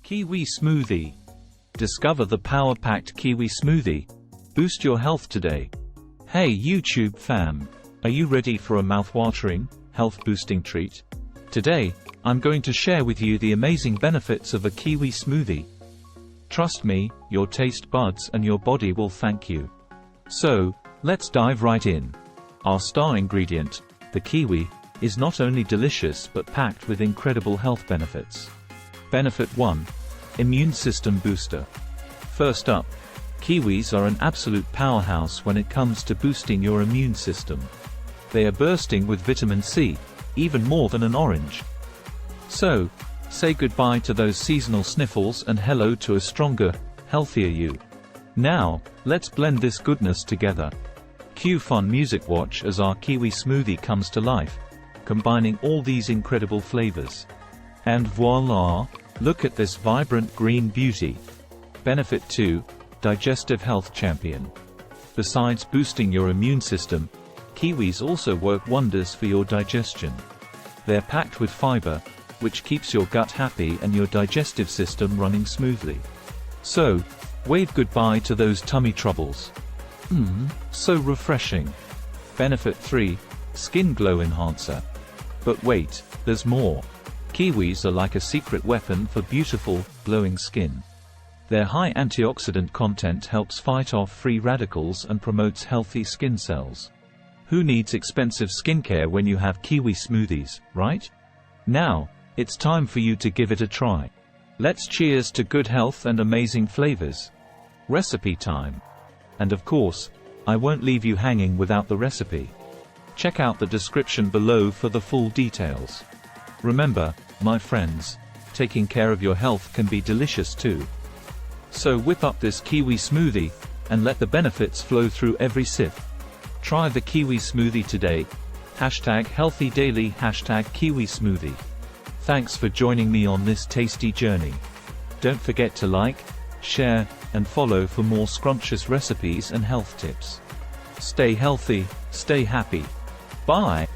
Kiwi Smoothie. Discover the power-packed Kiwi Smoothie. Boost your health today. Hey YouTube fam! Are you ready for a mouth-watering, health-boosting treat? Today, I'm going to share with you the amazing benefits of a Kiwi Smoothie. Trust me, your taste buds and your body will thank you. So, let's dive right in. Our star ingredient, the kiwi, is not only delicious but packed with incredible health benefits. Benefit 1. Immune system booster. First up, kiwis are an absolute powerhouse when it comes to boosting your immune system. They are bursting with vitamin C, even more than an orange. So, say goodbye to those seasonal sniffles and hello to a stronger, healthier you. Now, let's blend this goodness together. Cue fun music watch as our Kiwi Smoothie comes to life, combining all these incredible flavors. And voila! Look at this vibrant green beauty. Benefit 2. Digestive health champion. Besides boosting your immune system, kiwis also work wonders for your digestion. They're packed with fiber, which keeps your gut happy and your digestive system running smoothly. So, wave goodbye to those tummy troubles. So refreshing. Benefit 3. Skin glow enhancer. But wait, there's more. Kiwis are like a secret weapon for beautiful, glowing skin. Their high antioxidant content helps fight off free radicals and promotes healthy skin cells. Who needs expensive skincare when you have Kiwi Smoothies, right? Now, it's time for you to give it a try. Let's cheers to good health and amazing flavors. Recipe time. And of course, I won't leave you hanging without the recipe. Check out the description below for the full details. Remember, my friends, taking care of your health can be delicious too. So whip up this Kiwi Smoothie, and let the benefits flow through every sip. Try the Kiwi Smoothie today. #HealthyDaily, #Kiwi Smoothie. Thanks for joining me on this tasty journey. Don't forget to like, share, and follow for more scrumptious recipes and health tips. Stay healthy, stay happy. Bye!